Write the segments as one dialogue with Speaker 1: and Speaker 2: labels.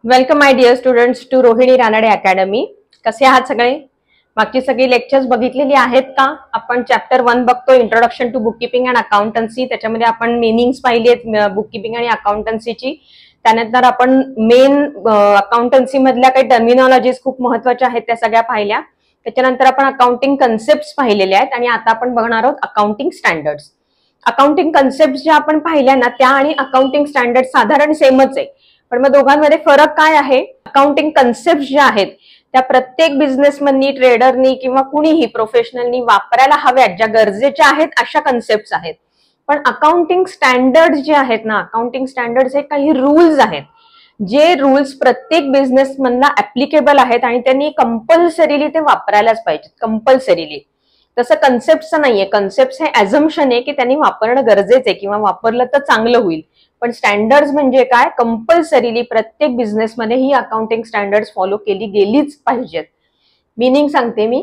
Speaker 1: Welcome my dear students to Rohini Ranade academy. कसे आहात सगळे? मागची सगळी लेक्चर्स बघितलेली आहेत का? आपण चॅप्टर 1 बघतो, introduction to bookkeeping and accountancy. त्याच्यामध्ये आपण मिनिंग्स पाहिली आहेत बुक किपिंग आणि अकाउंटन्सीची. त्यानंतर आपण मेन अकाउंटन्सी मधल्या काही टर्मिनॉलॉजीज खूप महत्वाच्या आहेत त्या सगळ्या पाहिल्या. त्याच्यानंतर आपण अकाउंटिंग कन्सेप्ट पाहिलेल्या आहेत आणि आता आपण बघणार आहोत अकाउंटिंग स्टँडर्ड्स. अकाउंटिंग कन्सेप्ट ज्या आपण पाहिल्या ना त्या आणि अकाउंटिंग स्टँडर्ड साधारण सेमच आहे, पण मग दोघांमध्ये फरक काय आहे? अकाउंटिंग कन्सेप्ट ज्या आहेत त्या प्रत्येक बिझनेसमननी, ट्रेडरनी किंवा कुणीही प्रोफेशनलनी वापरायला हव्यात, ज्या गरजेच्या आहेत अशा कन्सेप्ट आहेत. पण अकाउंटिंग स्टँडर्ड जे आहेत ना, अकाउंटिंग स्टँडर्ड्स हे काही रूल्स आहेत, जे रूल्स प्रत्येक बिझनेसमनला ऍप्लिकेबल आहेत आणि त्यांनी कंपल्सरीली ते वापरायलाच पाहिजेत, कंपल्सरीली. तसं कन्सेप्टचं नाहीये. कन्सेप्ट हे ऍझम्पशन आहे की त्यांनी वापरणं गरजेचं आहे किंवा वापरलं तर चांगलं होईल. पण स्टँडर्ड्स म्हणजे काय? कंपल्सरीली प्रत्येक बिझनेसमध्ये ही अकाउंटिंग स्टँडर्ड्स फॉलो केली गेलीच पाहिजेत. मीनिंग सांगते मी.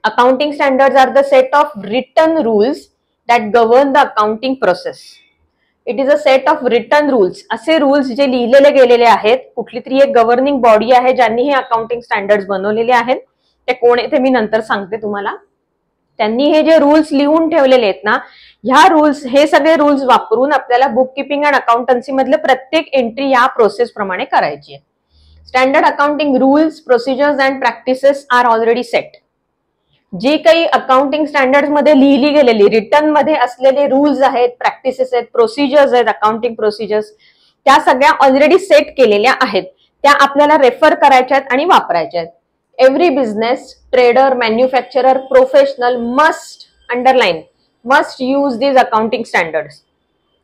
Speaker 1: Accounting standards are the set of written rules that govern the accounting process. It is a set of written rules. असे रूल्स जे लिहिलेले गेलेले आहेत, कुठली तरी एक गव्हर्निंग बॉडी आहे ज्यांनी हे अकाउंटिंग स्टँडर्ड्स बनवलेले आहेत. ते कोण आहे ते मी नंतर सांगते तुम्हाला. त्यांनी हे जे रूल्स लिहून ठेवलेले आहेत ना, ह्या रूल्स, हे सगळे रूल्स वापरून आपल्याला बुक किपिंग अँड अकाउंटन्सी मधले प्रत्येक एंट्री या प्रोसेस प्रमाणे करायची आहे. Standard accounting rules, procedures and practices are already set. जे काही अकाउंटिंग स्टँडर्ड्स मध्ये लिहिली गेलेली, रिटर्न मध्ये असलेले रूल्स आहेत, प्रॅक्टिसेस आहेत, प्रोसिजर्स आहेत, अकाउंटिंग प्रोसिजर्स, त्या सगळ्या ऑलरेडी सेट केलेल्या आहेत. त्या आपल्याला रेफर करायच्या आहेत आणि वापरायच्या आहेत. Every business, trader, manufacturer, professional must, underline, must use these accounting standards.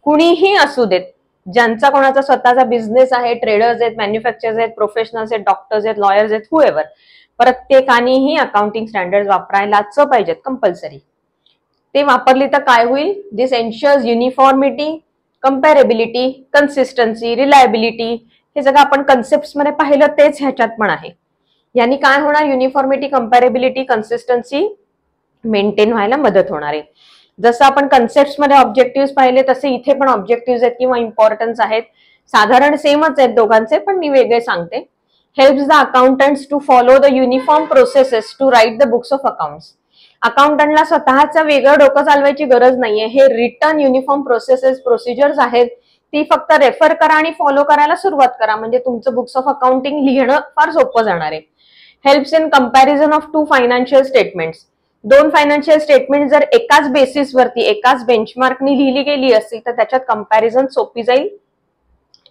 Speaker 1: कुणीही असू देत, ज्यांचा कोणाचा स्वतःचा बिझनेस आहे, ट्रेडर्स आहेत, मॅन्युफॅक्चरर्स आहेत, प्रोफेशनल्स आहेत, डॉक्टर्स आहेत, लॉयर्स आहेत, हुएव्हर, प्रत्येकानेही अकाउंटिंग स्टँडर्ड्स वापरायलाच पाहिजेत, कंपल्सरी. ते वापरली तर काय होईल? दिस एन्श्युअर्स युनिफॉर्मिटी, कंपॅरेबिलिटी, कन्सिस्टन्सी, रिलायबिलिटी. हे सगळं आपण कन्सेप्ट मध्ये पाहिलं तेच ह्याच्यात पण आहे. यांनी काय होणार? युनिफॉर्मिटी, कंपॅरेबिलिटी, कन्सिस्टन्सी मेंटेन व्हायला मदत होणार आहे. जसं आपण कन्सेप्ट मध्ये ऑब्जेक्टिव्ह पाहिले तसे इथे पण ऑब्जेक्टिव्ह आहेत किंवा इम्पॉर्टन्स आहेत. साधारण सेमच आहेत दोघांचे, पण मी वेगळे सांगते. Helps the accountants to follow the uniform processes to write the books of accounts. अकाउंटंटला स्वतःचं वेगळं डोकं चालवायची गरज नाहीये. हे रिटर्न युनिफॉर्म प्रोसेसेस, प्रोसिजर्स आहेत, ती फक्त रेफर करा आणि फॉलो करायला सुरुवात करा, म्हणजे तुमचं बुक्स ऑफ अकाउंटिंग लिहिणं फार सोपं जाणार आहे. Helps in comparison of two financial statements. दोन फायनान्शियल स्टेटमेंट जर एकाच बेसिसवरती, एकाच बेंचमार्कनी लिहिली गेली असतील तर त्याच्यात कंपॅरिझन सोपी जाईल.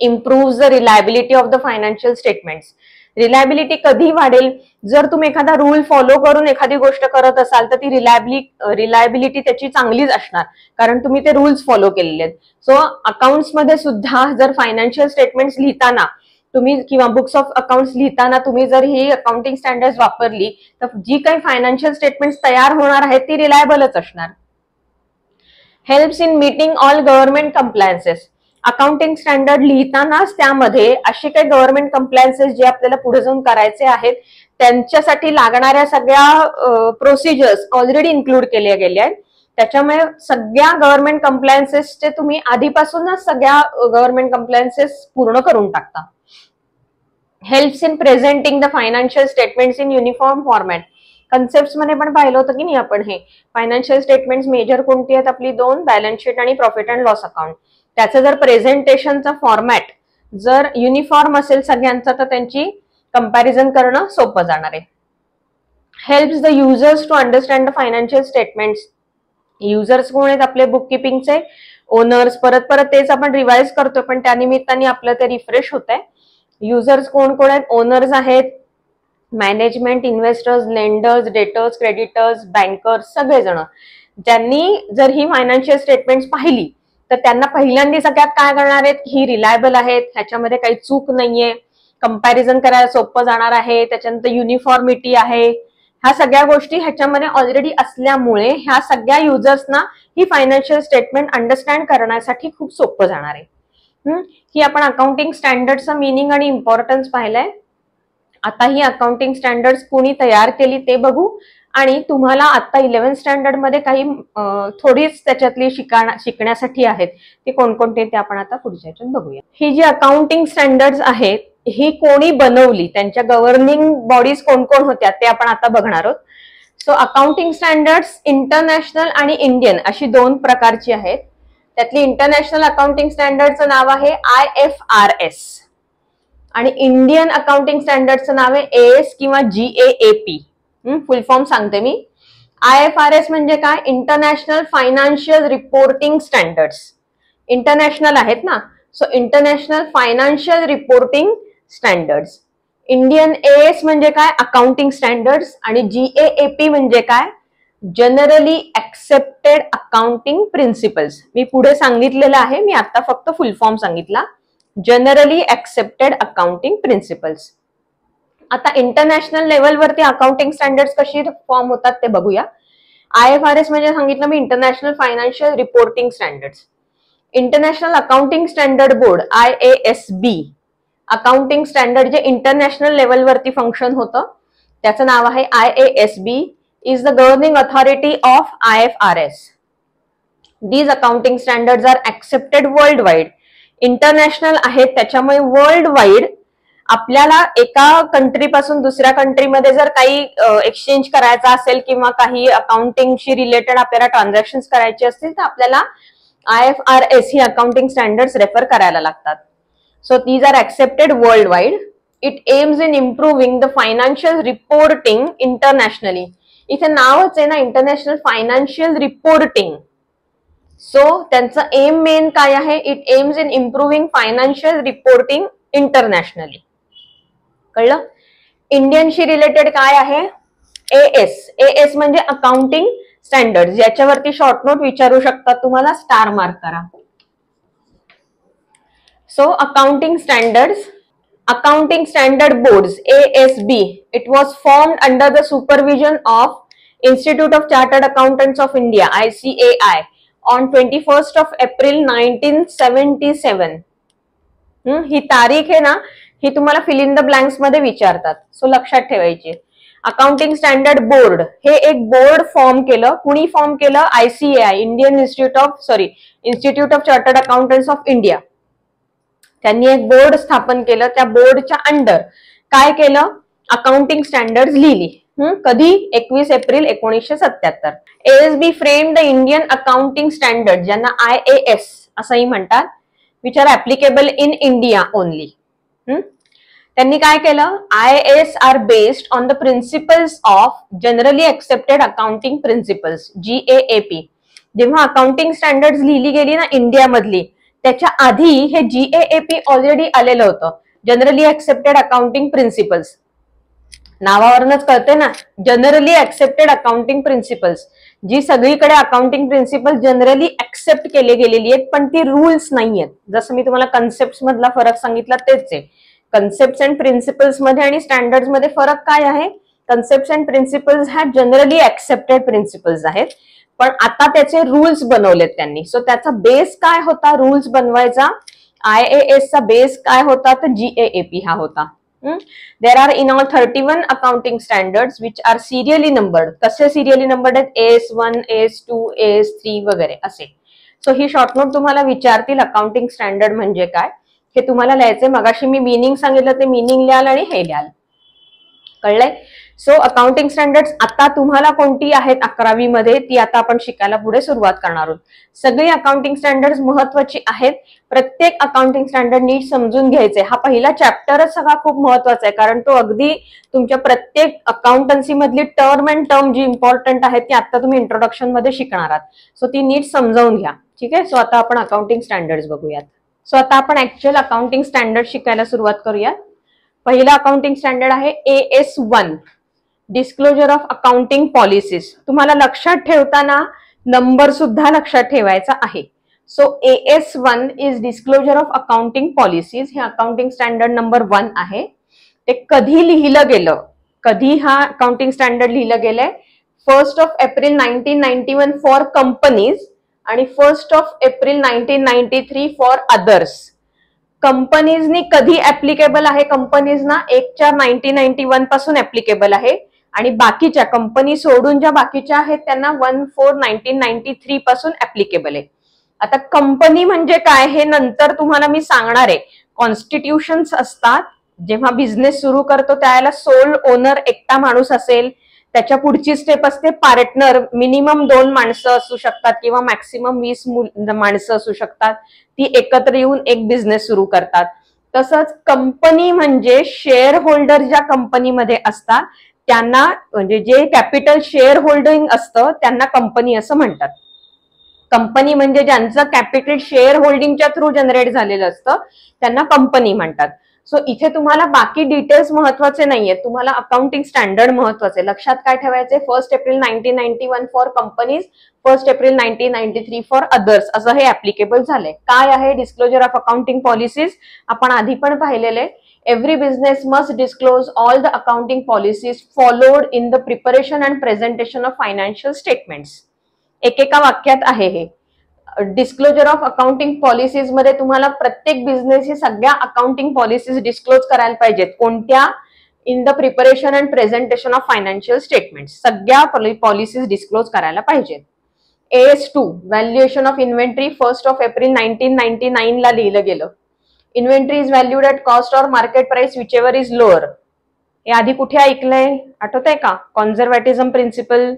Speaker 1: Improve the reliability of the financial statements. Reliability कधी वाढेल? जर तुम्ही एखादा रूल फॉलो करून एखादी गोष्ट करत असाल तर ती रिलायबिलिटी त्याची चांगलीच असणार, कारण तुम्ही ते रूल्स फॉलो केलेले आहेत. सो अकाउंट्स मध्ये सुद्धा जर फायनान्शियल स्टेटमेंट्स लिहिताना तुम्ही किंवा बुक्स ऑफ अकाउंट्स लिहिताना तुम्ही जर ही अकाउंटिंग स्टँडर्ड्स वापरली तर जी काही फायनान्शियल स्टेटमेंट्स तयार होणार आहेत ती रिलायबलच असणार. Helps in meeting all government compliances. Accounting standard लिहितानाच त्यामध्ये असे काही गव्हर्नमेंट कंप्लायन्सेस जे आपल्याला पुढे जाऊन करायचे आहेत त्यांच्यासाठी लागणाऱ्या सगळ्या प्रोसिजर्स ऑलरेडी इन्क्लूड केल्या गेल्या आहेत. त्याच्यामुळे सगळ्या गव्हर्नमेंट कंप्लायन्सेसचे तुम्ही आधीपासूनच सगळ्या गव्हर्नमेंट कंप्लायन्सेस पूर्ण करून टाकता. Helps in presenting the financial statements in uniform format. Concept मध्ये पण पाहिलं होतं की नाही आपण, हे फायनान्शियल स्टेटमेंट्स मेजर कोणती आहेत आपली? दोन, बॅलन्स शीट आणि प्रॉफिट अँड लॉस अकाउंट. त्याचं जर प्रेझेंटेशनचा फॉर्मॅट जर युनिफॉर्म असेल सगळ्यांचा तर त्यांची कंपॅरिझन करणं सोपं जाणार आहे. Helps the users to understand the financial statements. Users कोण आहेत आपले? बुक किपिंगचे ओनर्स. परत परत तेच आपण रिवाइज करतो पण त्यानिमित्ताने आपलं ते रिफ्रेश होत आहे. युजर्स कोण कोण आहेत? ओनर्स आहेत, management, investors, lenders, debtors, creditors, bankers, सगळेजण. ज्यांनी जर ही फायनान्शियल स्टेटमेंट्स पाहिली तर त्यांना पहिल्यांदा सगळ्यात काय करणार आहेत? ही रिलायबल आहेत, ह्याच्यामध्ये काही चूक नाहीये, कंपॅरिझन करायला सोपं जाणार आहे, त्याच्यानंतर युनिफॉर्मिटी आहे. ह्या सगळ्या गोष्टी ह्याच्यामध्ये ऑलरेडी असल्यामुळे ह्या सगळ्या युजर्सना ही फायनान्शियल स्टेटमेंट अंडरस्टँड करण्यासाठी खूप सोपं जाणार आहे. ही आपण अकाउंटिंग स्टँडर्डचं मिनिंग आणि इम्पॉर्टन्स पाहिलंय. आता ही अकाउंटिंग स्टँडर्ड्स कोणी तयार केली ते बघू आणि तुम्हाला आता 11th स्टँडर्ड मध्ये काही थोडीच त्याच्यातली शिकण्यासाठी आहेत ते कोणकोणते ते आपण आता पुढच्या ह्याच्यात बघूया. ही जी अकाउंटिंग स्टँडर्ड्स आहेत ही कोणी बनवली, त्यांच्या गव्हर्निंग बॉडीज कोण कोण होत्या ते आपण आता बघणार आहोत. सो अकाउंटिंग स्टँडर्ड्स इंटरनॅशनल आणि इंडियन अशी दोन प्रकारची आहेत. त्यातली इंटरनॅशनल अकाउंटिंग स्टँडर्डचं नाव आहे IFRS आणि इंडियन अकाउंटिंग स्टँडर्डचं नाव आहे AS किंवा GAAP. फुल फॉर्म सांगते मी. IFRS म्हणजे काय? International financial reporting standards. International आहेत ना, so international financial reporting standards. Indian AS म्हणजे काय? Accounting standards. आणि GAAP म्हणजे काय? Generally accepted accounting principles. मी पुढे सांगितलेलं आहे, मी आता फक्त फुल फॉर्म सांगितला. Generally accepted accounting principles. आता इंटरनॅशनल लेवलवरती अकाउंटिंग स्टँडर्ड्स कशी फॉर्म होतात ते बघूया. IFRS म्हणजे सांगितलं मी international financial reporting standards. International accounting standard board IASB accounting standard जे इंटरनॅशनल लेवलवरती फंक्शन होतं त्याचं नाव आहे IASB is the governing authority of IFRS. These accounting standards are accepted worldwide. International आहेत त्याच्यामुळे वर्ल्ड वाईड आपल्याला एका कंट्रीपासून दुसऱ्या कंट्रीमध्ये जर काही एक्सचेंज करायचा असेल किंवा काही अकाउंटिंगशी रिलेटेड आपल्याला ट्रान्झॅक्शन्स करायचे असतील तर आपल्याला IFRS ही अकाउंटिंग स्टँडर्ड्स रेफर करायला लागतात. So these are accepted worldwide. It aims in improving the financial reporting internationally. इथे नावच आहे ना इंटरनॅशनल फायनान्शियल रिपोर्टिंग. सो त्यांचं एम मेन काय आहे? It aims in improving financial reporting internationally. कळलं? इंडियनशी रिलेटेड काय आहे? AS म्हणजे अकाउंटिंग स्टँडर्ड. याच्यावरती शॉर्ट नोट विचारू शकतात तुम्हाला, स्टार मार्क करा. So accounting standards. Accounting Standard Boards ASB. It was formed under the supervision of Institute of Chartered Accountants of India ICAI on 21st of April 1977. ही तारीख आहे ना, ही तुम्हाला fill in the blanks मध्ये विचारतात, so लक्षात ठेवायची. Accounting standard board हे एक बोर्ड फॉर्म केलं. कुणी फॉर्म केलं? ICAI institute of chartered accountants of India. त्यांनी एक बोर्ड स्थापन केलं. त्या बोर्डच्या अंडर काय केलं? अकाउंटिंग स्टँडर्ड्स लिहिली. कधी? 21 April 1977. ASB framed the Indian accounting standard ज्यांना IAS असंही म्हणतात, which are applicable in India only. त्यांनी काय केलं? IAS are based on the principles of generally accepted accounting principles GAAP. जेव्हा अकाउंटिंग स्टँडर्ड्स लिहिली गेली ना इंडियामधली, त्याच्या आधी हे GAAP ऑलरेडी आलेलं होतं, जनरली ऍक्सेप्टेड अकाउंटिंग प्रिन्सिपल्स. नावावरूनच कळते ना, जनरली ऍक्सेप्टेड अकाउंटिंग प्रिन्सिपल्स. जी सगळीकडे अकाउंटिंग प्रिन्सिपल जनरली ऍक्सेप्ट केले गेलेली आहेत, पण ती रूल्स नाहीयेत. जसं मी तुम्हाला कन्सेप्ट मधला फरक सांगितला तेच आहे. कन्सेप्ट अँड प्रिन्सिपल्स मध्ये आणि स्टँडर्ड्स मध्ये फरक काय आहे? कन्सेप्ट अँड प्रिन्सिपल्स ह्या जनरली ऍक्सेप्टेड प्रिन्सिपल्स आहेत, पण आता त्याचे रूल्स बनवलेत त्यांनी. सो त्याचा बेस काय होता रूल्स बनवायचा? IAS चा बेस काय होता? तर GAAP हा होता. There are in all 31 accounting standards which are serially numbered. कसे सिरियली नंबर्ड आहेत? AS1, AS2, AS3 वगैरे असे. सो ही शॉर्ट नोट तुम्हाला विचारतील अकाउंटिंग स्टँडर्ड म्हणजे काय हे तुम्हाला लिहायचंय. मगाशी मी मीनिंग सांगितलं ते मीनिंग लिहाल आणि हे लिहाल. कळलंय? सो अकाउंटिंग स्टँडर्ड्स आता तुम्हाला कोणती आहेत 11वी मध्ये ती आता आपण शिकायला पुढे सुरुवात करणार आहोत. सगळी अकाउंटिंग स्टँडर्ड्स महत्वाची आहेत. प्रत्येक अकाउंटिंग स्टँडर्ड नीट समजून घ्यायचंय. हा पहिला चॅप्टरच सगळा खूप महत्वाचा आहे, कारण तो अगदी तुमच्या प्रत्येक अकाउंटन्सी मधली टर्म अँड टर्म जी इम्पॉर्टंट आहेत ती आता तुम्ही इंट्रोडक्शन मध्ये शिकणार आहात. सो ती नीट समजावून घ्या. ठीक आहे? सो आता आपण अकाउंटिंग स्टँडर्ड्स बघूयात. सो आता आपण ऍक्च्युअल अकाउंटिंग स्टँडर्ड शिकायला सुरुवात करूयात. पहिला अकाउंटिंग स्टँडर्ड आहे AS1 disclosure of accounting policies. तुम्हाला लक्षात ठेवताना नंबर सुद्धा लक्षात ठेवायचा आहे. So AS1 is disclosure of accounting policies. हे अकाउंटिंग स्टँडर्ड नंबर 1 आहे. ते कधी लिहिलं गेलं? कधी हा अकाउंटिंग स्टँडर्ड लिहिलं गेलंय? 1st of April 1991 for companies आणि 1st of April 1993 for others. कंपनीजनी कधी ऍप्लिकेबल आहे? कंपनीजना 1/4/1991 पासून ऍप्लिकेबल आहे आणि बाकीच्या कंपनी सोडून ज्या बाकीच्या आहेत त्यांना 1/4/1993 पासून ऍप्लिकेबल आहे. आता कंपनी म्हणजे काय हे नंतर तुम्हाला मी सांगणार आहे. कॉन्स्टिट्यूशन्स असतात जेव्हा बिझनेस सुरू करतो त्यावेळेला सोल ओनर एकटा माणूस असेल, त्याच्या पुढची स्टेप असते पार्टनर, मिनिमम 2 माणसं असू शकतात किंवा मॅक्सिमम 20 माणसं असू शकतात, ती एकत्र येऊन एक बिझनेस सुरू करतात. तसंच कंपनी म्हणजे शेअर होल्डर ज्या कंपनीमध्ये असतात त्यांना, म्हणजे जे कॅपिटल शेअर होल्डिंग असतं त्यांना कंपनी असं म्हणतात. कंपनी म्हणजे ज्यांचं कॅपिटल शेअर होल्डिंगच्या थ्रू जनरेट झालेलं असतं त्यांना कंपनी म्हणतात. सो इथे तुम्हाला बाकी डिटेल्स महत्वाचे नाहीये, तुम्हाला अकाउंटिंग स्टँडर्ड महत्वाचे. लक्षात काय ठेवायचे, 1 April 1991 for companies, 1 April 1993 for others, असं हे ऍप्लिकेबल झालंय. काय आहे डिस्क्लोजर ऑफ अकाउंटिंग पॉलिसीज, आपण आधी पण पाहिलेले. Every business must disclose all the accounting policies followed in the preparation and presentation of financial statements. एकेका वाक्यात आहे हे. डिस्क्लोजर ऑफ अकाउंटिंग पॉलिसीज मध्ये तुम्हाला प्रत्येक बिझनेसची सगळ्या अकाउंटिंग पॉलिसीज डिस्क्लोज करायला पाहिजेत. कोणत्या? In the preparation and presentation of financial statement, सगळ्या पॉलिसीज डिस्क्लोज करायला पाहिजेत. AS2 valuation of inventory 1 April 1999 ला लिहिलं गेलं. Inventory is valued at cost or market price whichever is lower. हे आधी कुठे ऐकलंय, आठवतंय का? कॉन्झर्व्हेटिझम प्रिन्सिपल,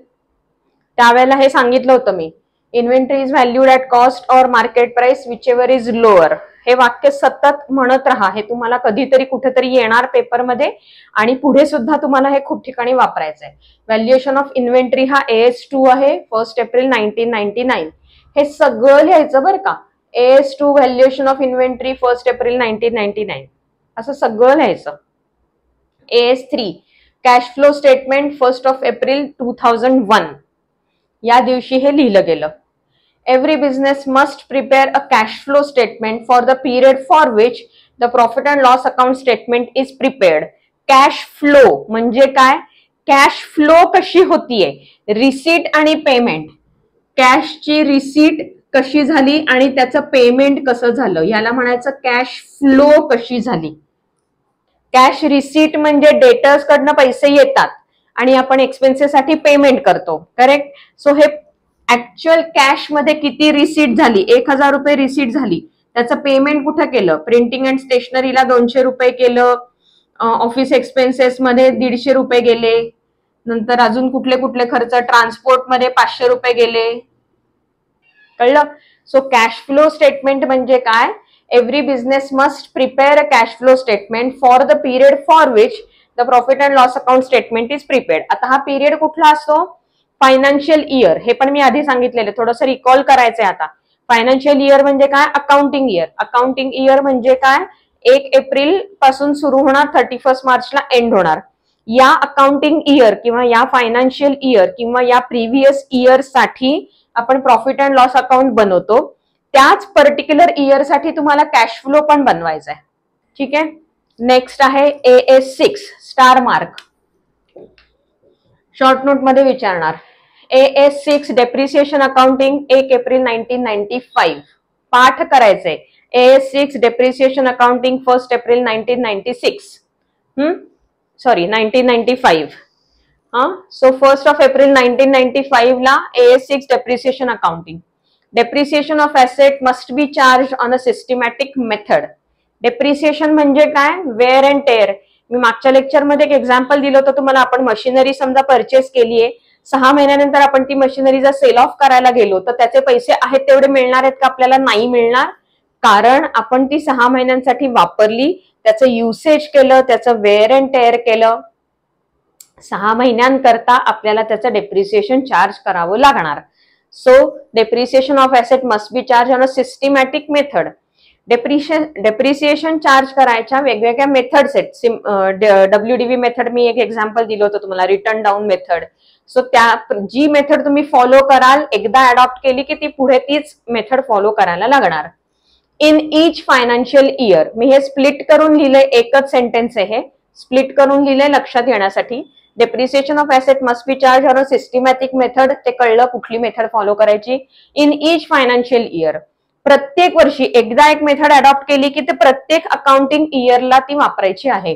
Speaker 1: त्यावेळेला हे सांगितलं होतं मी. Inventory is valued at cost or market price whichever is lower. हे वाक्य सतत म्हणत राहा, हे तुम्हाला कधीतरी कुठेतरी येणार पेपरमध्ये आणि पुढे सुद्धा तुम्हाला हे खूप ठिकाणी वापरायचं आहे. व्हॅल्युएशन ऑफ इन्व्हेंटरी हा AS2 आहे, 1 एप्रिल 1999. हे सगळं लिहायचं बरं का. AS2 valuation of inventory 1 April 1999 असं सगळं लिहायचं. AS3 cash flow statement 1 April 2001 या दिवशी हे लिहिलं गेलं. Every business must prepare a cash flow statement for the period for which the profit and loss account statement is prepared. Cash flow म्हणजे काय? कॅश फ्लो कशी होतीये, रिसीट आणि पेमेंट, कॅशची रिसीट कशी झाली आणि त्याचं पेमेंट कसं झालं, याला म्हणायचं कॅश फ्लो कशी झाली. कॅश रिसीट म्हणजे डेटर्स कडनं पैसे येतात आणि आपण एक्सपेन्सेस साठी पेमेंट करतो, करेक्ट. सो हे ऍक्च्युअल कॅश मध्ये किती रिसीट झाली, 1000 रुपये रिसीट झाली, त्याचं पेमेंट कुठं केलं? प्रिंटिंग अँड स्टेशनरीला 200 रुपये केलं, ऑफिस एक्सपेन्सेस मध्ये 150 रुपये गेले, नंतर अजून कुठले कुठले खर्च, ट्रान्सपोर्ट मध्ये 500 रुपये गेले, कळलं. सो कॅश फ्लो स्टेटमेंट म्हणजे काय? Every business must prepare a cash flow statement for the period for which the profit and loss account statement is prepared. आता हा पिरियड कुठला असतो? Financial year. हे पण मी आधी सांगितलेलं, थोडंसं रिकॉल करायचंय आता. फायनान्शियल इयर म्हणजे काय? Accounting year. अकाउंटिंग इयर म्हणजे काय? 1 एप्रिल पासून सुरू होणार, 31 मार्चला एंड होणार. या अकाउंटिंग इयर किंवा या फायनान्शियल इयर किंवा या प्रिव्हियस इयर साठी आपण प्रॉफिट अँड लॉस अकाउंट बनवतो. त्याच पर्टिक्युलर इयर साठी तुम्हाला कॅश फ्लो पण बनवायचा आहे. ठीक आहे. नेक्स्ट आहे AS6 star mark. Short note मध्ये विचारणार. AS6 डेप्रिसिएशन अकाउंटिंग 1 एप्रिल 1995 पाठ करायचंय. AS6 depreciation accounting 1 April 1996 sorry 1995. So 1 April 1995 ला AS6 depreciation accounting. Depreciation of asset must be charge on a systematic method. Depreciation म्हणजे काय? Wear and tear. मी मागच्या लेक्चरमध्ये एक एक्झाम्पल दिलं होतं तुम्हाला. आपण मशिनरी समजा परचेस केलीये, 6 महिन्यानंतर आपण ती मशिनरी जर सेल ऑफ करायला गेलो तर त्याचे पैसे आहेत तेवढे मिळणार आहेत का आपल्याला? नाही मिळणार, कारण आपण ती 6 महिन्यांसाठी वापरली, त्याचं युसेज केलं, त्याचं वेअर अँड टेअर केलं. 6 महिन्यांकरता आपल्याला त्याचं डेप्रिसिएशन चार्ज करावं लागणार. So depreciation of asset must be charge on a systematic method. Depreciation charge करायच्या वेगवेगळ्या मेथड्स आहेत. WDV मेथड मी एक एक्झाम्पल दिलं होतं तुम्हाला, रिटर्न डाऊन मेथड. सो त्या जी मेथड तुम्ही फॉलो कराल, एकदा अडॉप्ट केली की ती पुढे तीच मेथड फॉलो करायला लागणार. इन ईच फायनान्शियल इयर, मी हे स्प्लिट करून लिहिलंय, एकच सेंटेन्स आहे हे, स्प्लिट करून लिहिलंय लक्षात येण्यासाठी. Depreciation of asset must be charge on a systematic method, ते कळलं कुठली मेथड फॉलो करायची. इन ईच फायनान्शियल इयर, प्रत्येक वर्षी एकदा एक मेथड अडॉप्ट केली की ते प्रत्येक अकाउंटिंग इयरला ती वापरायची आहे.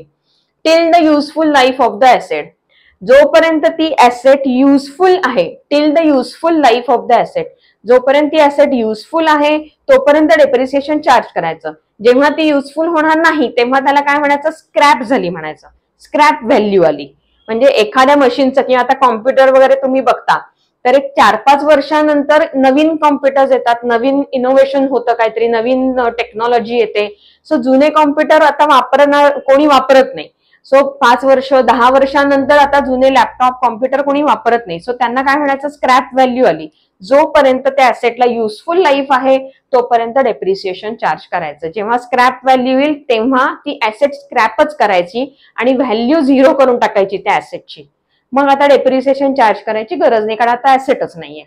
Speaker 1: Till the useful life of the asset, जोपर्यंत ती ऍसेट युजफुल आहे, till the useful life of the asset, जोपर्यंत ती ऍसेट युजफुल आहे तोपर्यंत डेप्रिसिएशन चार्ज करायचं. जेव्हा ती युजफुल होणार नाही तेव्हा त्याला काय म्हणायचं, स्क्रॅप झाली म्हणायचं, स्क्रॅप व्हॅल्यू आली. म्हणजे एखाद्या मशीनचं किंवा आता कॉम्प्युटर वगैरे तुम्ही बघता तर एक 4-5 वर्षानंतर नवीन कॉम्प्युटर्स येतात, नवीन इनोव्हेशन होतं, काहीतरी नवीन टेक्नॉलॉजी येते. सो जुने कॉम्प्युटर आता कोणी वापरत नाही. सो 5 वर्ष 10 वर्षानंतर आता जुने लॅपटॉप कॉम्प्युटर कोणी वापरत नाही. सो त्यांना काय म्हणायचं, स्क्रॅप व्हॅल्यू आली. जोपर्यंत त्या ऍसेटला युजफुल लाईफ आहे तोपर्यंत डेप्रिसिएशन चार्ज करायचं. जेव्हा स्क्रॅप व्हॅल्यू येईल तेव्हा ती ऍसेट स्क्रॅपच करायची आणि व्हॅल्यू 0 करून टाकायची त्या ऍसेटची. मग आता डेप्रिसिएशन चार्ज करायची गरज नाही, कारण आता ऍसेटच नाहीये.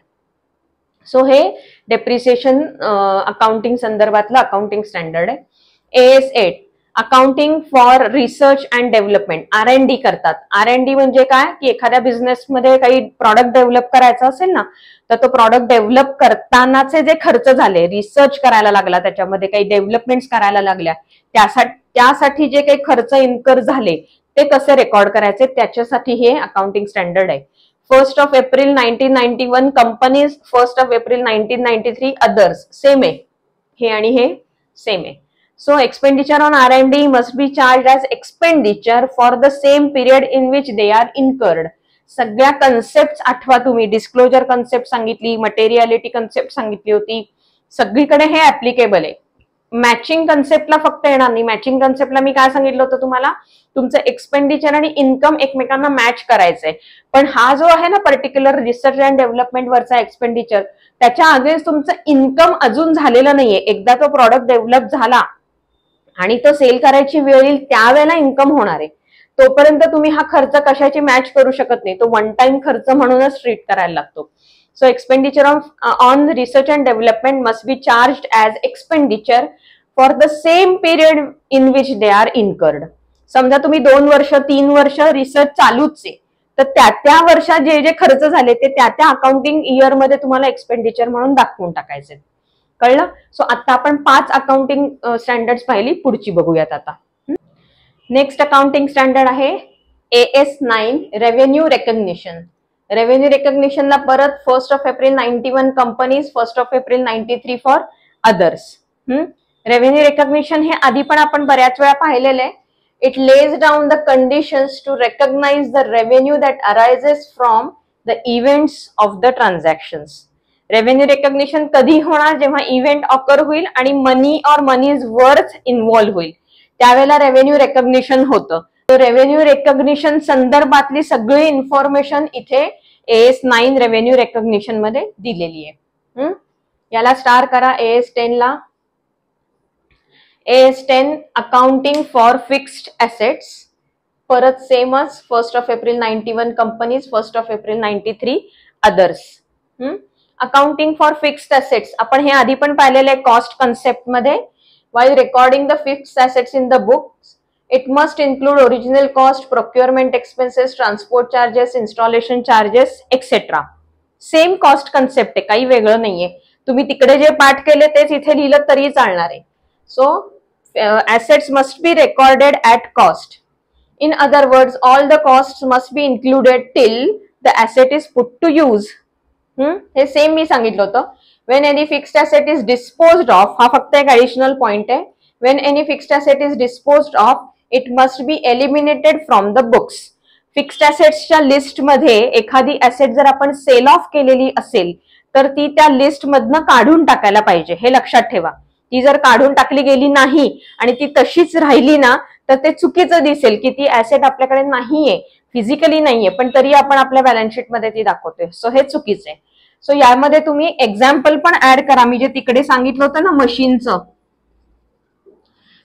Speaker 1: सो हे डेप्रिसिएशन अकाउंटिंग संदर्भातलं अकाउंटिंग स्टँडर्ड आहे. AS8 accounting for research and development, R&D करतात. R&D म्हणजे काय, की एखाद्या बिझनेसमध्ये काही प्रॉडक्ट डेव्हलप करायचं असेल ना, तर तो प्रॉडक्ट डेव्हलप करतानाचे जे खर्च झाले, रिसर्च करायला लागला, त्याच्यामध्ये काही डेव्हलपमेंट्स करायला लागल्या, त्यासाठी जे काही खर्च इन्कर झाले ते कसे रेकॉर्ड करायचे, त्याच्यासाठी हे अकाउंटिंग स्टँडर्ड आहे. 1 April 1991 companies, 1 April 1993 others. Same आहे हे आणि हे सेम आहे. So expenditure on R&D must be charged as expenditure for the same period in which they are incurred. सगळ्या कन्सेप्ट आठवा तुम्ही. डिस्क्लोजर कन्सेप्ट सांगितली, मटेरियलिटी कन्सेप्ट सांगितली होती, सगळीकडे हे ऍप्लिकेबल आहे. मॅचिंग कन्सेप्टला फक्त येणार नाही. मॅचिंग कन्सेप्टला मी काय सांगितलं होतं तुम्हाला, तुमचं एक्सपेंडिचर आणि इन्कम एकमेकांना मॅच करायचंय. पण हा जो आहे ना पर्टिक्युलर रिसर्च अँड डेव्हलपमेंट वरचा एक्सपेंडिचर, त्याच्या अगेन्स्ट तुमचं इन्कम अजून झालेलं नाहीये. एकदा तो प्रॉडक्ट डेव्हलप झाला आणि तो सेल करायची वेळ येईल त्यावेळेला इन्कम होणार आहे. तोपर्यंत तुम्ही हा खर्च कशाची मॅच करू शकत नाही. तो वन टाइम खर्च म्हणूनच ट्रीट करायला लागतो. So expenditure on research and development must be charged as expenditure for the same period in which they are incurred. समजा तुम्ही 2 वर्ष 3 वर्ष रिसर्च चालूच आहे, तर त्या वर्षात जे जे खर्च झाले ते त्या अकाउंटिंग इयर मध्ये तुम्हाला एक्सपेंडिचर म्हणून दाखवून टाकायचे. कळलं? सो आता आपण 5 अकाउंटिंग स्टँडर्ड्स पाहिली, पुढची बघूयात आता. नेक्स्ट अकाउंटिंग स्टँडर्ड आहे AS9 रेव्हेन्यू रेकग्निशन. रेव्हेन्यू रेकग्निशनला परत 1 April 91 companies, 1 April 93 for others. Revenue recognition हे आधी पण आपण बऱ्याच वेळा पाहिलेलं आहे. It lays down the conditions to recognise the revenue that arises from the events of the transactions. Revenue recognition कधी होणार, जेव्हा इव्हेंट ऑकर होईल आणि मनी और मनीज वर्थ इन्व्हॉल्व्ह होईल, त्यावेळेला रेव्हेन्यू रेकग्निशन होतं. रेव्हेन्यू रेकग्निशन संदर्भातली सगळी इन्फॉर्मेशन इथे AS9 रेव्हेन्यू रेकग्निशन मध्ये दिलेली आहे. याला स्टार करा AS10 ला. AS10 accounting for fixed assets, परत सेमच 1 April 91 companies, 1 April 93 others. Accounting for fixed assets आपण हे आधी पण पाहिलेलं आहे कॉस्ट कन्सेप्ट मध्ये. while recording the fixed assets in the books, it must include original cost, procurement expenses, transport charges, installation charges, etc. Same cost concept आहे, काही वेगळं नाहीये. तुम्ही तिकडे जे पाठ केले तेच इथे लिहिलं तरी चालणार आहे. So assets must be recorded at cost. In other words, all the costs must be included till the asset is put to use. हे सेम मी सांगितलं होतं. When any fixed asset is disposed of, हा फक्त एक additional point आहे. When any fixed asset is disposed of, it must be eliminated from the books. Fixed ऍसेट्सच्या list मध्ये एखादी ऍसेट जर आपण सेल ऑफ केलेली असेल तर ती त्या लिस्ट मधनं काढून टाकायला पाहिजे. हे लक्षात ठेवा. ती जर काढून टाकली गेली नाही आणि ती तशीच राहिली ना तर ते चुकीचं दिसेल की ती ऍसेट आपल्याकडे नाहीये, फिजिकली नाहीये, पण तरी आपण आपल्या बॅलन्स शीट मध्ये ती दाखवतोय. सो हे चुकीचं आहे. सो यामध्ये तुम्ही एक्झाम्पल पण ऍड करा. मी जे तिकडे सांगितलं होतं ना मशीनचं,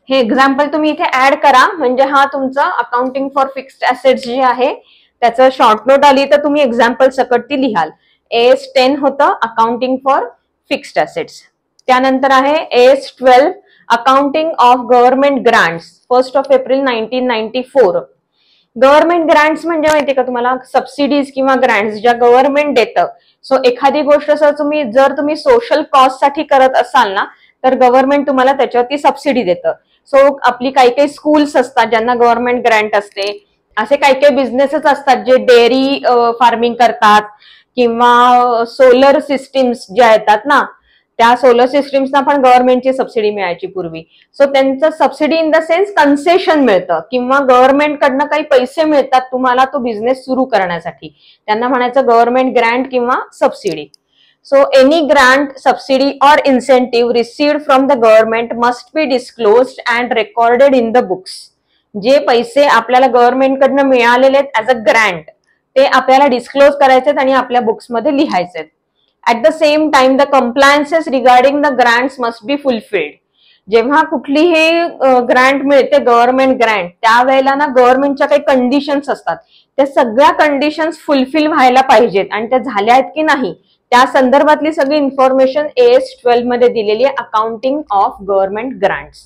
Speaker 1: हे एक्झाम्पल तुम्ही इथे ऍड करा. म्हणजे हा तुमचा अकाउंटिंग फॉर फिक्स्ड ऍसेट्स जे आहे त्याचं शॉर्ट नोट आली तर तुम्ही एक्झाम्पल सकट ती लिहाल. AS10 होतं अकाउंटिंग फॉर फिक्स्ड ऍसेट्स. त्यानंतर आहे AS12 accounting of government grants, 1 April 1994. Government grants म्हणजे माहितीये का तुम्हाला, सबसिडीज किंवा ग्रांट्स ज्या गव्हर्नमेंट देतं. सो एखादी गोष्ट जर तुम्ही सोशल कॉज साठी करत असाल ना तर गव्हर्नमेंट तुम्हाला त्याच्यावरती सबसिडी देतं. सो आपली काही काही स्कूल्स असतात ज्यांना गव्हर्नमेंट ग्रँट असते. असे काही काही बिझनेसेस असतात जे डेअरी फार्मिंग करतात किंवा सोलर सिस्टीम्स ज्या येतात ना, त्या सोलर सिस्टीम्सना पण गव्हर्नमेंटची सबसिडी मिळायची पूर्वी. सो त्यांचं subsidy in the sense concession मिळतं किंवा गव्हर्नमेंटकडनं काही पैसे मिळतात तुम्हाला तो बिझनेस सुरू करण्यासाठी, त्यांना म्हणायचं गव्हर्नमेंट ग्रँट किंवा subsidy. So any grant, subsidy or incentive received from the government must be disclosed and recorded in the books. जे पैसे आपल्याला गव्हर्नमेंट कडनं मिळालेले आहेत ऍज अ ग्रँट ते आपल्याला डिस्क्लोज करायचे आणि आपल्या बुक्स मध्ये लिहायचे. At the same time the compliances regarding the grants must be fulfilled. जेव्हा कुठलीही ग्रँट मिळते गव्हर्नमेंट ग्रँट त्यावेळेला ना गव्हर्नमेंटच्या काही कंडिशन्स असतात, त्या सगळ्या कंडिशन्स फुलफिल व्हायला पाहिजेत आणि त्या झाल्या आहेत की नाही त्या संदर्भातली सगळी इन्फॉर्मेशन AS 12 मध्ये दिलेली आहे, accounting of government grants.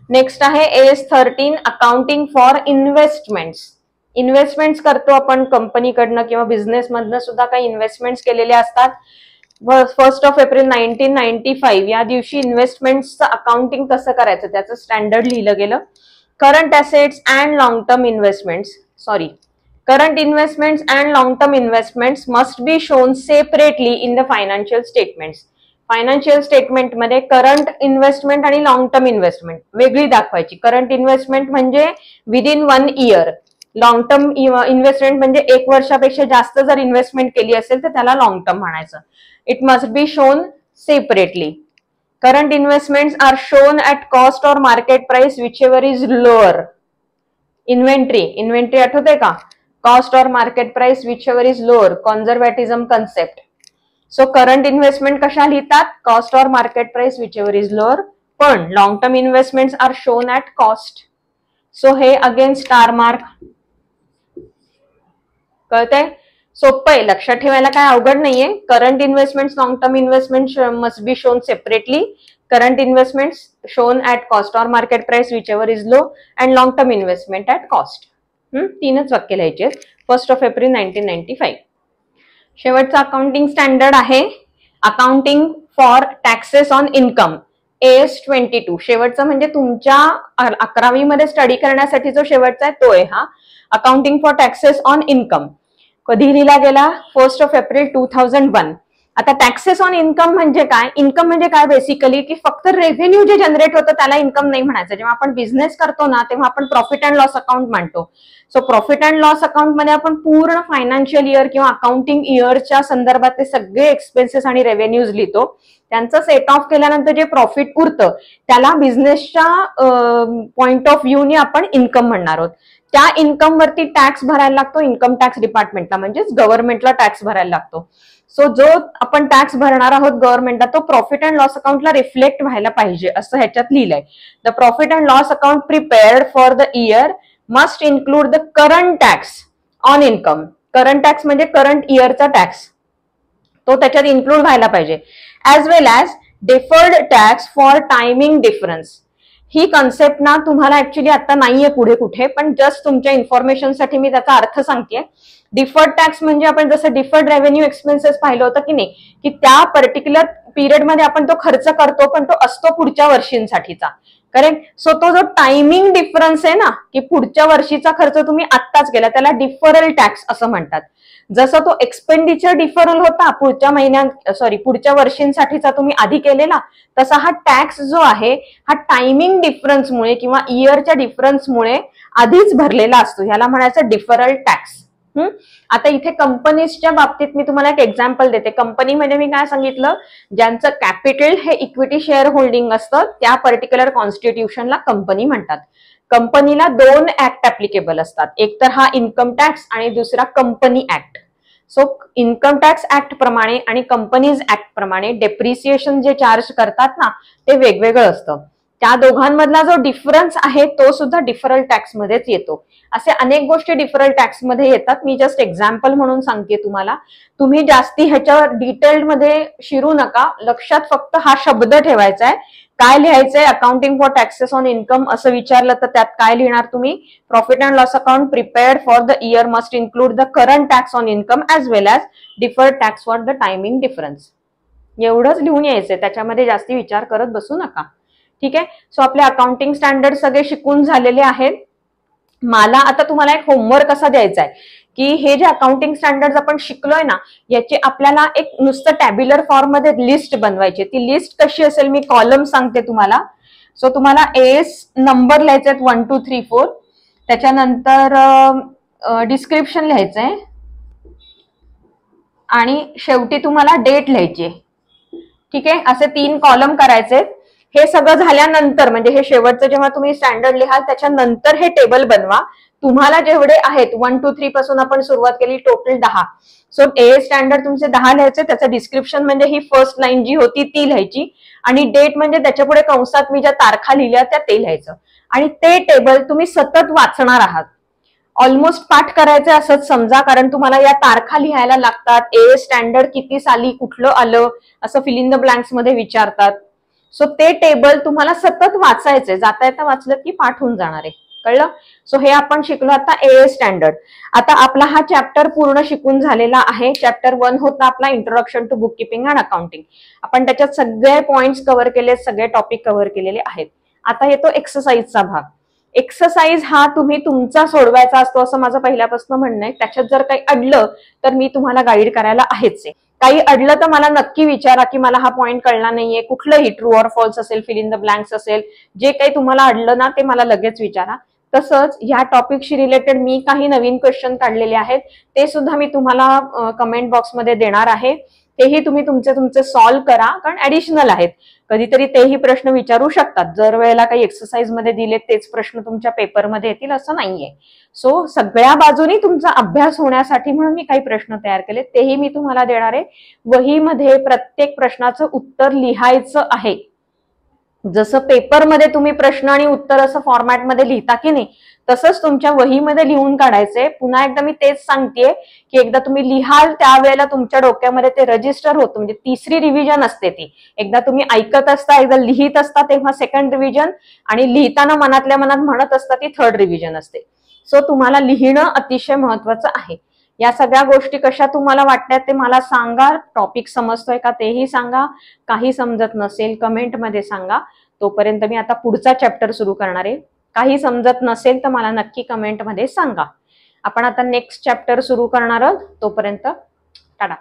Speaker 1: Next आहे AS 13 accounting for investments. Investments करतो आपण कंपनीकडनं किंवा बिझनेस मधनं सुद्धा काही इन्व्हेस्टमेंट्स केलेले असतात. 1 एप्रिल 1995 या दिवशी इन्व्हेस्टमेंट्सचं अकाउंटिंग कसं करायचं त्याचं स्टँडर्ड लिहिलं गेलं. Current assets and long term investments current investments and long term investments must be shown separately in the financial statements. Financial statement मध्ये करंट इन्व्हेस्टमेंट आणि लॉंग टर्म इन्व्हेस्टमेंट वेगळी दाखवायची. करंट इन्व्हेस्टमेंट म्हणजे within 1 year, long term investment म्हणजे 1 वर्षापेक्षा जास्त जर investment केली असेल तर त्याला लॉंग टर्म म्हणायचं. It must be shown separately. Current investments are shown at cost or market price whichever is lower. Inventory आठवते का? Cost or market price whichever is lower, conservatism concept. So current investment कशा लिहितात? Cost or market price whichever is lower, पण long term investments are shown at cost. So हे again star mark. कळतंय? सोपं आहे, लक्षात ठेवायला काय अवघड नाहीये. Current investments, long term investment must be shown separately. Current investments shown at cost or market price whichever is low and long term investment at cost. तीनच वाक्य लिहायचे. 1 एप्रिल 1995. शेवटचा अकाउंटिंग स्टँडर्ड आहे accounting for taxes on income AS 22. शेवटचा म्हणजे तुमच्या 11वी मध्ये study करण्यासाठी जो शेवटचा आहे तो आहे हा accounting for taxes on income. कधी लिहिला गेला? 1 एप्रिल 2001. आता टॅक्सेस ऑन इन्कम म्हणजे काय? इन्कम म्हणजे काय बेसिकली की फक्त रेव्हेन्यू जे जनरेट होतं त्याला इन्कम नाही म्हणायचं. जेव्हा आपण बिझनेस करतो ना तेव्हा आपण प्रॉफिट अँड लॉस अकाउंट मांडतो. So profit and loss account मध्ये आपण पूर्ण फायनान्शियल इयर किंवा अकाउंटिंग इयरच्या संदर्भातले सगळे एक्सपेन्सेस आणि रेव्हेन्यूज लिहितो. त्यांचं सेट ऑफ केल्यानंतर जे प्रॉफिट उरतं त्याला बिझनेसच्या पॉइंट ऑफ व्ह्यूने आपण इन्कम म्हणणार आहोत. त्या इन्कम वरती टॅक्स भरायला लागतो इन्कम टॅक्स डिपार्टमेंटला, म्हणजेच गव्हर्नमेंटला टॅक्स भरायला लागतो. सो जो आपण टॅक्स भरणार आहोत गव्हर्नमेंटला तो प्रॉफिट अँड लॉस अकाउंटला रिफ्लेक्ट व्हायला पाहिजे असं ह्याच्यात लिहिलंय. The profit and loss account prepared for the year must include the current tax on income. Current tax म्हणजे करंट इयरचा टॅक्स, तो त्याच्यात इन्क्लूड व्हायला पाहिजे. As well as deferred tax for timing difference. He concept ना तुम्हाला actually आता नाहीये पुढे कुठे, पण जस्ट तुमच्या इन्फॉर्मेशनसाठी मी त्याचा अर्थ सांगते. डिफर्ड टॅक्स म्हणजे आपण जसं डिफर्ड रेव्हेन्यू एक्सपेन्सेस पाहिलं होतं की नाही, की त्या पर्टिक्युलर पिरियडमध्ये आपण तो खर्च करतो पण तो असतो पुढच्या वर्षींसाठीचा. करेक्ट? सो तो जो टायमिंग डिफरन्स आहे ना, की पुढच्या वर्षीचा खर्च तुम्ही आत्ताच केला त्याला डिफरल टॅक्स असं म्हणतात. जसं तो एक्सपेंडिचर डिफरल होता पुढच्या वर्षींसाठीचा तुम्ही आधी केलेला, तसा हा टॅक्स जो आहे हा टायमिंग डिफरन्समुळे किंवा इयरच्या डिफरन्समुळे आधीच भरलेला असतो. ह्याला म्हणायचं डिफरल टॅक्स. आता इथे कंपनीजच्या बाबतीत मी तुम्हाला एक एक्झाम्पल देते. कंपनीमध्ये मी काय सांगितलं, ज्यांचं कॅपिटल हे इक्विटी शेअर होल्डिंग असतं त्या पर्टिक्युलर कॉन्स्टिट्यूशनला कंपनी म्हणतात. कंपनीला 2 ऍक्ट ऍप्लिकेबल असतात, एक तर हा इन्कम टॅक्स आणि दुसरा company act. So income tax act प्रमाणे आणि कंपनीज ऍक्ट प्रमाणे डेप्रिसिएशन जे चार्ज करतात ना ते वेगवेगळं असतं. त्या दोघांमधला जो डिफरन्स आहे तो सुद्धा डिफरल टॅक्स मध्येच येतो. असे अनेक गोष्टी डिफरल टॅक्स मध्ये येतात. मी जस्ट एक्झाम्पल म्हणून सांगते तुम्हाला. तुम्ही जास्ती ह्याच्यावर डिटेल्ड मध्ये शिरू नका, लक्षात फक्त हा शब्द ठेवायचा आहे. काय लिहायचंय? Accounting for taxes on income असं विचारलं तर त्यात काय लिहिणार तुम्ही? Profit and loss account prepared for the year must include the current tax on income as well as deferred tax for the timing difference. एवढंच लिहून यायचंय, त्याच्यामध्ये जास्ती विचार करत बसू नका. ठीक आहे? सो आपले अकाउंटिंग स्टँडर्ड सगळे शिकून झालेले आहेत. मला आता तुम्हाला एक होमवर्क असा द्यायचा आहे की हे जे अकाउंटिंग स्टँडर्ड आपण शिकलोय ना, याची आपल्याला एक नुसतं टॅब्युलर फॉर्म मध्ये लिस्ट बनवायची. ती लिस्ट कशी असेल मी कॉलम सांगते तुम्हाला. सो तुम्हाला एएस नंबर लिहायचे आहेत 1 2 3 4. त्याच्यानंतर डिस्क्रिप्शन लिहायचंय आणि शेवटी तुम्हाला डेट लिहायची. ठीक आहे, असे 3 कॉलम करायचे. हे सगळं झाल्यानंतर म्हणजे हे शेवटचं जेव्हा तुम्ही स्टँडर्ड लिहाल त्याच्यानंतर हे टेबल बनवा. तुम्हाला जेवढे आहेत 1 2 3 पासून आपण सुरुवात केली, टोटल 10. सो ए स्टँडर्ड तुमचे 10 लिहायचे. त्याचं डिस्क्रिप्शन म्हणजे ही फर्स्ट लाईन जी होती ती लिहायची आणि डेट म्हणजे त्याच्या पुढे कंसात मी ज्या तारखा लिहिल्या त्या ते लिहायचं. आणि ते टेबल तुम्ही सतत वाचणार आहात. ऑलमोस्ट पाठ करायचं असंच समजा, कारण तुम्हाला या तारखा लिहायला लागतात. ए स्टँडर्ड किती साली कुठलं आलं असं फिल इन द ब्लँक्स मध्ये विचारतात. सो ते टेबल तुम्हाला सतत वाचायचंय. जाता येता वाचलं की पाठ होऊन जाणार आहे. कळलं? सो हे आपण शिकलो आता ए स्टँडर्ड. आता आपला हा चॅप्टर पूर्ण शिकून झालेला आहे. चॅप्टर 1 होता आपला introduction to bookkeeping and accounting. आपण त्याच्यात सगळे पॉइंट्स कव्हर केले, सगळे टॉपिक कव्हर केलेले आहेत. आता येतो एक्सरसाइजचा भाग. एक्सरसाइज हा तुम्ही तुमचा सोडवायचा असतो असं माझं पहिल्यापासून म्हणणं आहे. त्याच्यात जर काही अडलं तर मी तुम्हाला गाईड करायला आहेच आहे. काही अडलं तर मला नक्की विचारा की मला हा पॉइंट कळला नाहीये. कुठलंही ट्रू ऑर फॉल्स असेल, फिल इन द ब्लँक्स असेल, जे काही तुम्हाला अडलं ना ते मला लगेच विचारा. तसंच या टॉपिकशी रिलेटेड मी काही नवीन क्वेश्चन काढलेले आहेत ते सुद्धा मी तुम्हाला कमेंट बॉक्समध्ये देणार आहे. तेही तुम्ही तुमचे सॉल्व्ह करा, कारण ऍडिशनल आहेत. कधीतरी तेही प्रश्न विचारू शकतात. जर वेळेला काही एक्सरसाइज मध्ये दिले तेच प्रश्न तुमच्या पेपरमध्ये येतील असं नाहीये. सो सगळ्या बाजूनी तुमचा अभ्यास होण्यासाठी म्हणून मी काही प्रश्न तयार केले, तेही मी तुम्हाला देणार आहे. वहीमध्ये प्रत्येक प्रश्नाचं उत्तर लिहायचं आहे. जसं पेपरमध्ये तुम्ही प्रश्न आणि उत्तर असं फॉर्मॅटमध्ये लिहिता की नाही, तसंच तुमच्या वहीमध्ये लिहून काढायचंय. पुन्हा एकदा मी तेच सांगतेय की एकदा तुम्ही लिहाल त्यावेळेला तुमच्या डोक्यामध्ये ते रजिस्टर होतं. म्हणजे तिसरी रिव्हिजन असते ती. एकदा तुम्ही ऐकत असता, एकदा लिहित असता तेव्हा सेकंड रिव्हिजन, आणि लिहिताना मनातल्या मनात म्हणत असता ती थर्ड रिव्हिजन असते. सो तुम्हाला लिहिणं अतिशय महत्वाचं आहे. या सगळ्या गोष्टी कशा तुम्हाला वाटतात ते मला सांगा. टॉपिक समजतोय का तेही सांगा. काही समजत नसेल कमेंटमध्ये सांगा. तोपर्यंत मी आता पुढचा चॅप्टर सुरू करणार आहे. काही समजत नसेल तर मला नक्की कमेंटमध्ये सांगा. आपण आता नेक्स्ट चॅप्टर सुरू करणार आहोत. तोपर्यंत टाटा.